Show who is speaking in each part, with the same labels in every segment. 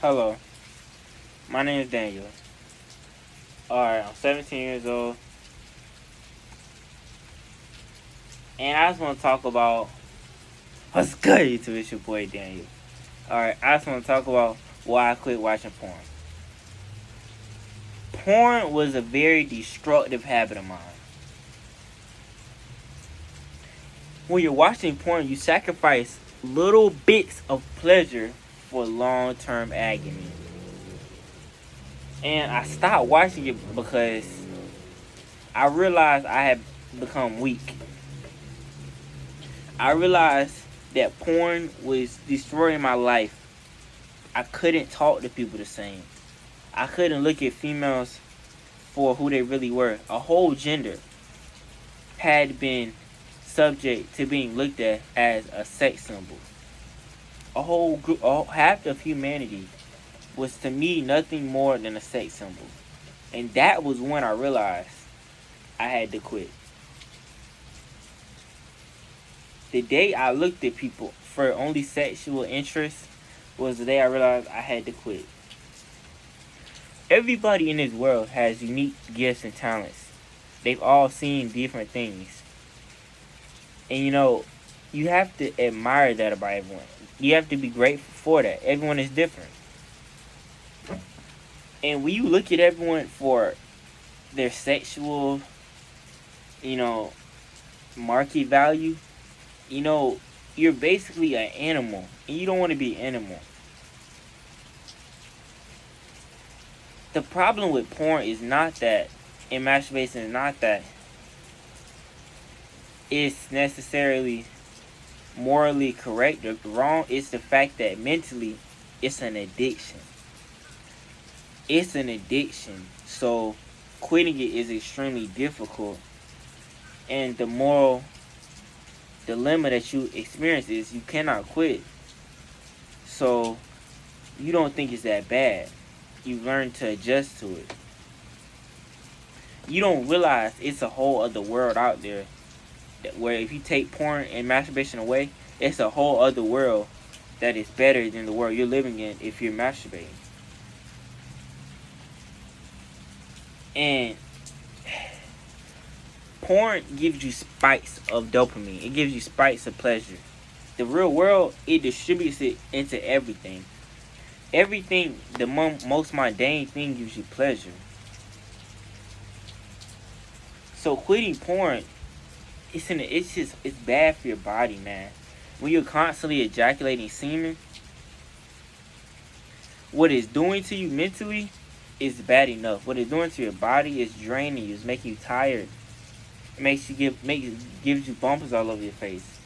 Speaker 1: Hello, my name is Daniel. Alright, I'm 17 years old, and I just want to talk about what's good, YouTube. It's your boy Daniel. Alright, I just want to talk about why I quit watching porn. Porn was a very destructive habit of mine. When you're watching porn, you sacrifice little bits of pleasure for long term agony. And I stopped watching it because I realized I had become weak. I realized that porn was destroying my life. I couldn't talk to people the same. I couldn't look at females for who they really were. A whole gender had been subject to being looked at as a sex symbol. A whole group, half of humanity was to me nothing more than a sex symbol. And that was when I realized I had to quit. The day I looked at people for only sexual interest was the day I realized I had to quit. Everybody in this world has unique gifts and talents. They've all seen different things. And you have to admire that about everyone. You have to be grateful for that. Everyone is different. And when you look at everyone for their sexual, market value, you're basically an animal. And you don't want to be an animal. The problem with porn is not that, and masturbation is not that it's necessarily morally correct or wrong. It's the fact that mentally it's an addiction. It's an addiction. So quitting it is extremely difficult. And the moral dilemma that you experience is you cannot quit. So you don't think it's that bad. You learn to adjust to it. You don't realize it's a whole other world out there where if you take porn and masturbation away, it's a whole other world that is better than the world you're living in if you're masturbating. And porn gives you spikes of dopamine. It gives you spikes of pleasure. The real world, it distributes it into everything. Everything, the most mundane thing gives you pleasure. So quitting porn, it's bad for your body, man. When you're constantly ejaculating semen, what it's doing to you mentally is bad enough. What it's doing to your body is draining you. It's making you tired. It gives you bumpers all over your face.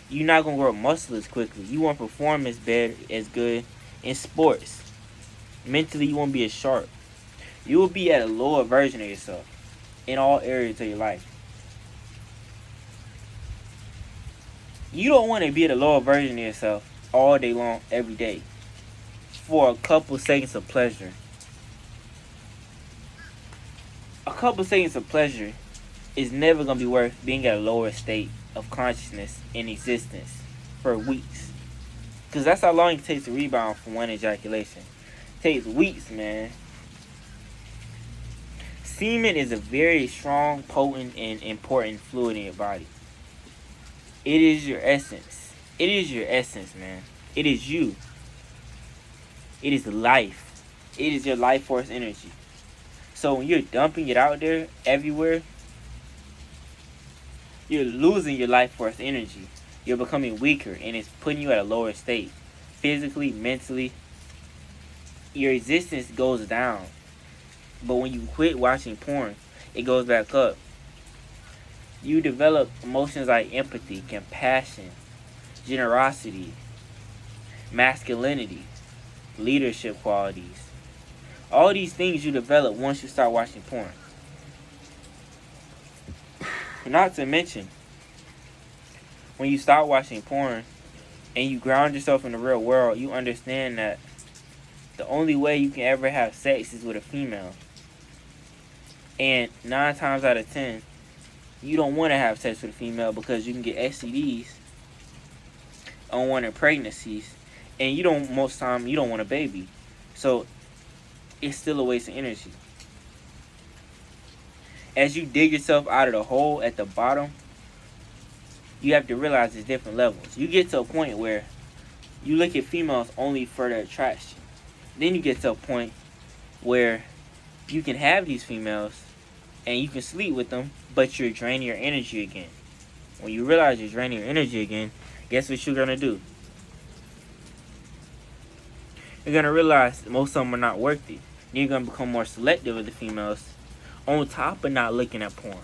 Speaker 1: You're not gonna grow muscle as quickly. You won't perform as good in sports. Mentally, you won't be as sharp. You will be at a lower version of yourself in all areas of your life. You don't want to be at a lower version of yourself all day long, every day, for a couple seconds of pleasure. A couple seconds of pleasure is never going to be worth being at a lower state of consciousness in existence for weeks. Because that's how long it takes to rebound from one ejaculation. It takes weeks, man. Semen is a very strong, potent, and important fluid in your body. It is your essence. It is your essence, man. It is you. It is life. It is your life force energy. So when you're dumping it out there everywhere, you're losing your life force energy. You're becoming weaker, and it's putting you at a lower state. Physically, mentally, your existence goes down. But when you quit watching porn, it goes back up. You develop emotions like empathy, compassion, generosity, masculinity, leadership qualities. All these things you develop once you start watching porn. Not to mention, when you start watching porn and you ground yourself in the real world, you understand that the only way you can ever have sex is with a female. And 9 times out of 10, you don't want to have sex with a female because you can get STDs, unwanted pregnancies, and most time you don't want a baby. So it's still a waste of energy. As you dig yourself out of the hole at the bottom, you have to realize there's different levels. You get to a point where you look at females only for their attraction. Then you get to a point where you can have these females and you can sleep with them, but you're draining your energy again. When you realize you're draining your energy again, guess what you're going to do? You're going to realize most of them are not worth it. Then you're going to become more selective with the females, on top of not looking at porn.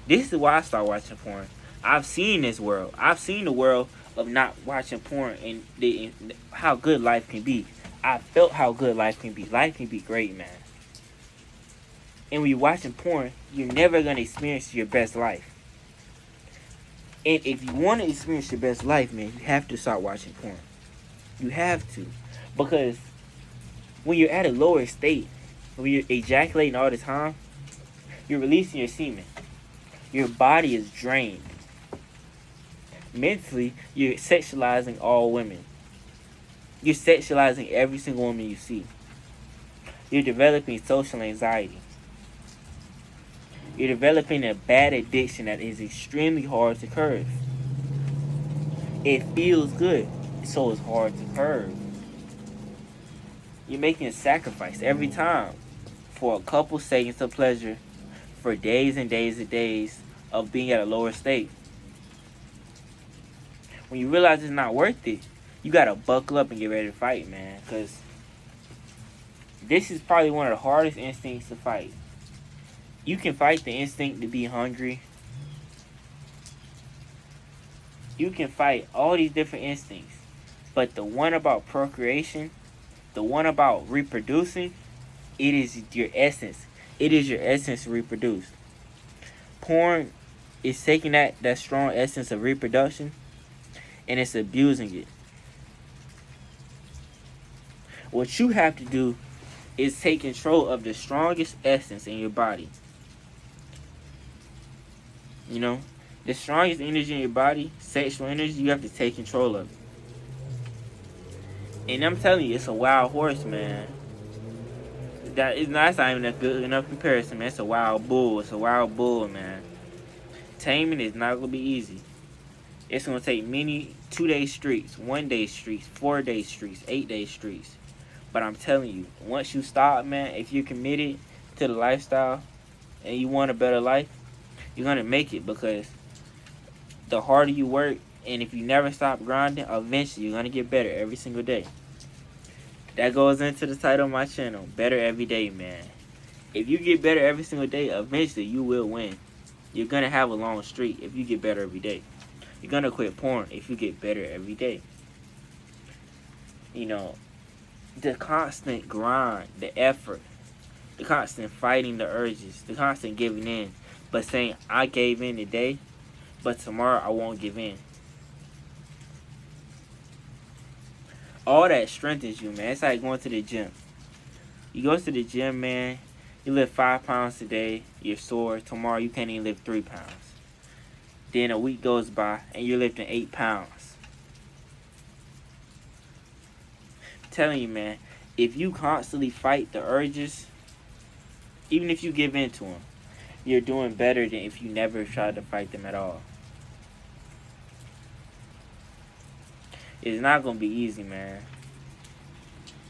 Speaker 1: This is why I started watching porn. I've seen this world. I've seen the world of not watching porn and how good life can be. I felt how good life can be. Life can be great, man. And when you're watching porn, you're never going to experience your best life. And if you want to experience your best life, man, you have to start watching porn. You have to. Because when you're at a lower state, when you're ejaculating all the time, you're releasing your semen. Your body is drained. Mentally, you're sexualizing all women. You're sexualizing every single woman you see. You're developing social anxiety. You're developing a bad addiction that is extremely hard to curb. It feels good, so it's hard to curb. You're making a sacrifice every time for a couple seconds of pleasure, for days and days and days of being at a lower state. When you realize it's not worth it, you gotta buckle up and get ready to fight, man. Because this is probably one of the hardest instincts to fight. You can fight the instinct to be hungry. You can fight all these different instincts. But the one about procreation, the one about reproducing, it is your essence. It is your essence to reproduce. Porn is taking that strong essence of reproduction and it's abusing it. What you have to do is take control of the strongest essence in your body. You know, the strongest energy in your body, sexual energy, you have to take control of it. And I'm telling you, it's a wild horse, man. That's not even a good enough comparison, man. It's a wild bull. It's a wild bull, man. Taming is not going to be easy. It's going to take many 2-day streaks, 1-day streaks, 4-day streaks, 8-day streaks. But I'm telling you, once you stop, man, if you're committed to the lifestyle and you want a better life, you're going to make it, because the harder you work, and if you never stop grinding, eventually you're going to get better every single day. That goes into the title of my channel, Better Every Day, man. If you get better every single day, eventually you will win. You're going to have a long streak if you get better every day. You're going to quit porn if you get better every day. You know, the constant grind, the effort, the constant fighting the urges, the constant giving in, but saying, I gave in today, but tomorrow I won't give in. All that strengthens you, man. It's like going to the gym. You go to the gym, man, you lift 5 pounds today, you're sore. Tomorrow you can't even lift 3 pounds. Then a week goes by and you're lifting 8 pounds. I'm telling you, man, if you constantly fight the urges, even if you give in to them, you're doing better than if you never tried to fight them at all. It's not going to be easy, man.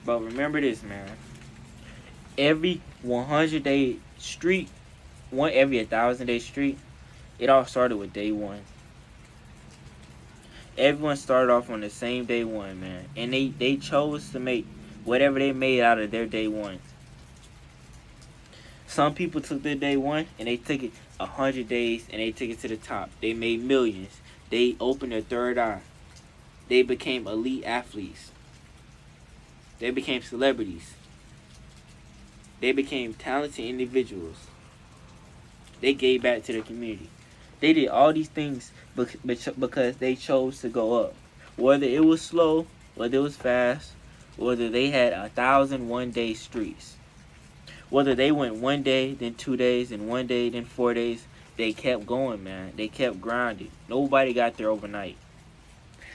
Speaker 1: But remember this, man. Every 100-day streak, every 1,000-day streak, it all started with day one. Everyone started off on the same day one, man. And they chose to make whatever they made out of their day one. Some people took their day one and they took it 100 days and they took it to the top. They made millions. They opened their third eye. They became elite athletes. They became celebrities. They became talented individuals. They gave back to their community. They did all these things because they chose to go up. Whether it was slow, whether it was fast, whether they had 1,000 one-day streaks. Whether they went 1 day, then 2 days, and 1 day, then 4 days, they kept going, man. They kept grinding. Nobody got there overnight.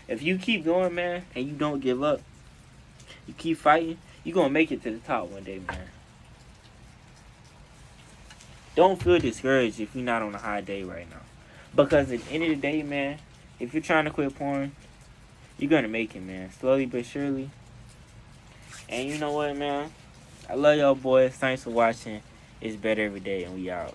Speaker 1: If you keep going, man, and you don't give up, you keep fighting, You're gonna make it to the top one day, man. Don't feel discouraged if you're not on a high day right now. Because at the end of the day, man, if you're trying to quit porn, you're gonna make it, man. Slowly but surely. And you know what, man? I love y'all boys. Thanks for watching. It's better every day, and we out.